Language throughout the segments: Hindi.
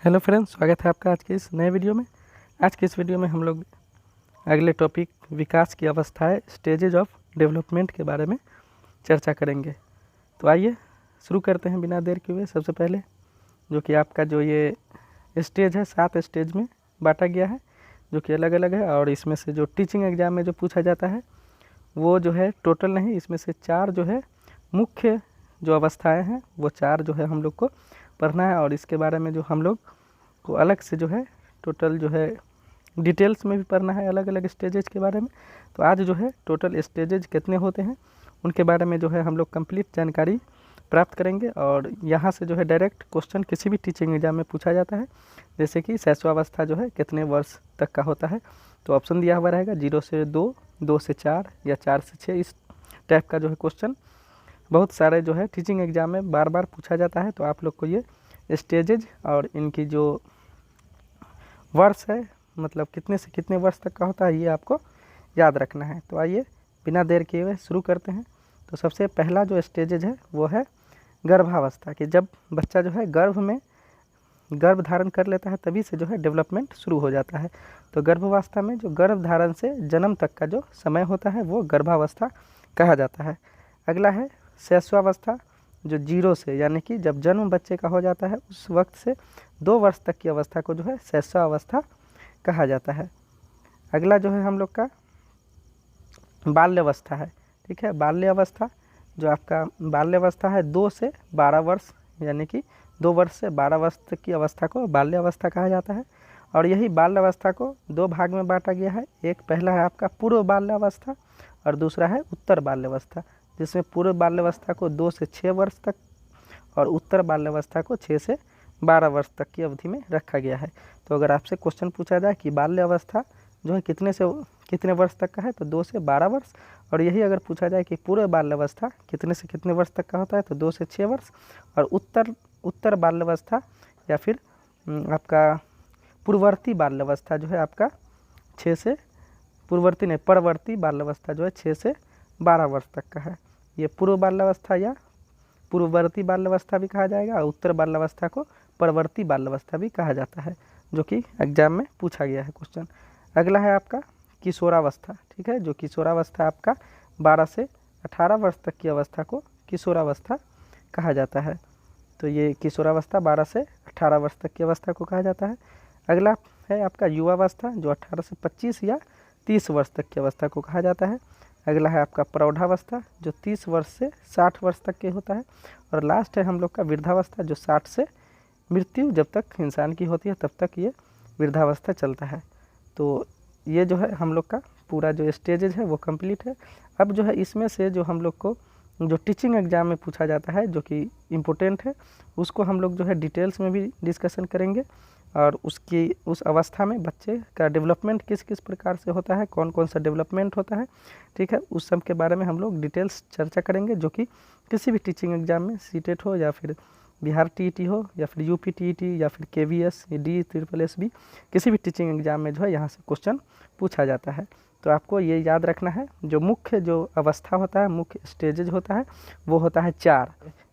हेलो फ्रेंड्स, स्वागत है आपका आज के इस नए वीडियो में। आज के इस वीडियो में हम लोग अगले टॉपिक विकास की अवस्थाएं, स्टेजेज ऑफ डेवलपमेंट के बारे में चर्चा करेंगे। तो आइए शुरू करते हैं बिना देर किए हुए। सबसे पहले जो कि आपका जो ये स्टेज है 7 स्टेज में बांटा गया है, जो कि अलग अलग है। और इसमें से जो टीचिंग एग्ज़ाम में जो पूछा जाता है वो जो है टोटल नहीं, इसमें से 4 जो है मुख्य जो अवस्थाएँ हैं वो 4 जो है हम लोग को पढ़ना है। और इसके बारे में जो हम लोग को अलग से जो है टोटल जो है डिटेल्स में भी पढ़ना है अलग अलग स्टेजेज के बारे में। तो आज जो है टोटल स्टेजेज कितने होते हैं उनके बारे में जो है हम लोग कंप्लीट जानकारी प्राप्त करेंगे। और यहाँ से जो है डायरेक्ट क्वेश्चन किसी भी टीचिंग एग्जाम में पूछा जाता है, जैसे कि शैशवावस्था जो है कितने वर्ष तक का होता है। तो ऑप्शन दिया हुआ रहेगा 0 से 2, 2 से 4 या 4 से 6। इस टाइप का जो है क्वेश्चन बहुत सारे जो है टीचिंग एग्जाम में बार बार पूछा जाता है। तो आप लोग को ये स्टेजेज और इनकी जो वर्ष है, मतलब कितने से कितने वर्ष तक का होता है, ये आपको याद रखना है। तो आइए बिना देर किए हुए शुरू करते हैं। तो सबसे पहला जो स्टेजेज है वो है गर्भावस्था, कि जब बच्चा जो है गर्भ धारण कर लेता है तभी से जो है डेवलपमेंट शुरू हो जाता है। तो गर्भावस्था में जो गर्भ धारण से जन्म तक का जो समय होता है वो गर्भावस्था कहा जाता है। अगला है शैशवावस्था, जो 0 से यानी कि जब जन्म बच्चे का हो जाता है उस वक्त से 2 वर्ष तक की अवस्था को जो है शैशवावस्था कहा जाता है। अगला जो है हम लोग का बाल्यावस्था है। ठीक है, बाल्यावस्था जो आपका बाल्यावस्था है 2 से 12 वर्ष, यानी कि 2 वर्ष से 12 वर्ष तक की अवस्था को बाल्यावस्था कहा जाता है। और यही बाल्यावस्था को 2 भाग में बांटा गया है। एक पहला है आपका पूर्व बाल्यावस्था और दूसरा है उत्तर बाल्यावस्था, जिसमें पूर्व बाल्यावस्था को 2 से 6 वर्ष तक और उत्तर बाल्यावस्था को 6 से 12 वर्ष तक की अवधि में रखा गया है। तो अगर आपसे क्वेश्चन पूछा जाए कि बाल्यावस्था जो है कितने से कितने वर्ष तक का है, तो 2 से 12 वर्ष। और यही अगर पूछा जाए कि पूर्व बाल्यावस्था कितने से कितने वर्ष तक का होता है, तो 2 से 6 वर्ष। और उत्तर बाल्यावस्था या फिर आपका पूर्ववर्ती बाल्यावस्था जो है आपका 6 से परवर्ती बाल्यावस्था जो है 6 से 12 वर्ष तक का है। ये पूर्व बाल्यावस्था या पूर्ववर्ती बाल्यावस्था भी कहा जाएगा और उत्तर बाल्यावस्था को परवर्ती बाल्यावस्था भी कहा जाता है, जो कि एग्जाम में पूछा गया है क्वेश्चन। अगला है आपका किशोरावस्था। ठीक है, जो किशोरावस्था आपका 12 से 18 वर्ष तक की अवस्था को किशोरावस्था कहा जाता है। तो ये किशोरावस्था 12 से 18 वर्ष तक की अवस्था को कहा जाता है। अगला है आपका युवावस्था, जो 18 से 25 या 30 वर्ष तक की अवस्था को कहा जाता है। अगला है आपका प्रौढ़ावस्था, जो 30 वर्ष से 60 वर्ष तक के होता है। और लास्ट है हम लोग का वृद्धावस्था, जो 60 से मृत्यु जब तक इंसान की होती है तब तक ये वृद्धावस्था चलता है। तो ये जो है हम लोग का पूरा जो स्टेजेज है वो कंप्लीट है। अब जो है इसमें से जो हम लोग को जो टीचिंग एग्जाम में पूछा जाता है, जो कि इम्पोर्टेंट है, उसको हम लोग जो है डिटेल्स में भी डिस्कशन करेंगे। और उस अवस्था में बच्चे का डेवलपमेंट किस किस प्रकार से होता है, कौन कौन सा डेवलपमेंट होता है, ठीक है, उस सब के बारे में हम लोग डिटेल्स चर्चा करेंगे। जो कि किसी भी टीचिंग एग्जाम में सीटेट हो या फिर बिहार टीईटी हो या फिर यूपी टीईटी या फिर केवीएस, DSSB, किसी भी टीचिंग एग्जाम में जो है यहाँ से क्वेश्चन पूछा जाता है। तो आपको ये याद रखना है, जो मुख्य जो अवस्था होता है, मुख्य स्टेजेज होता है, वो होता है 4।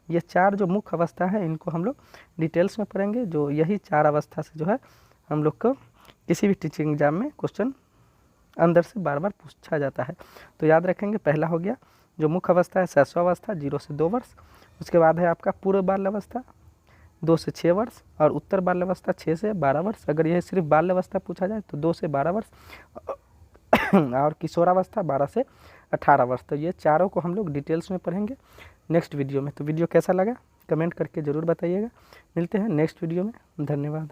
ये 4 जो मुख्य अवस्था है इनको हम लोग डिटेल्स में पढ़ेंगे। जो यही 4 अवस्था से जो है हम लोग को किसी भी टीचिंग एग्जाम में क्वेश्चन अंदर से बार बार पूछा जाता है। तो याद रखेंगे, पहला हो गया जो मुख्य अवस्था है शैशवावस्था 0 से 2 वर्ष। उसके बाद है आपका पूर्व बाल्यावस्था 2 से 6 वर्ष और उत्तर बाल्यावस्था 6 से 12 वर्ष। अगर यह सिर्फ बाल्यावस्था पूछा जाए तो 2 से 12 वर्ष और किशोरावस्था 12 से 18 वर्ष। तो ये चारों को हम लोग डिटेल्स में पढ़ेंगे नेक्स्ट वीडियो में। तो वीडियो कैसा लगा कमेंट करके ज़रूर बताइएगा। मिलते हैं नेक्स्ट वीडियो में। धन्यवाद।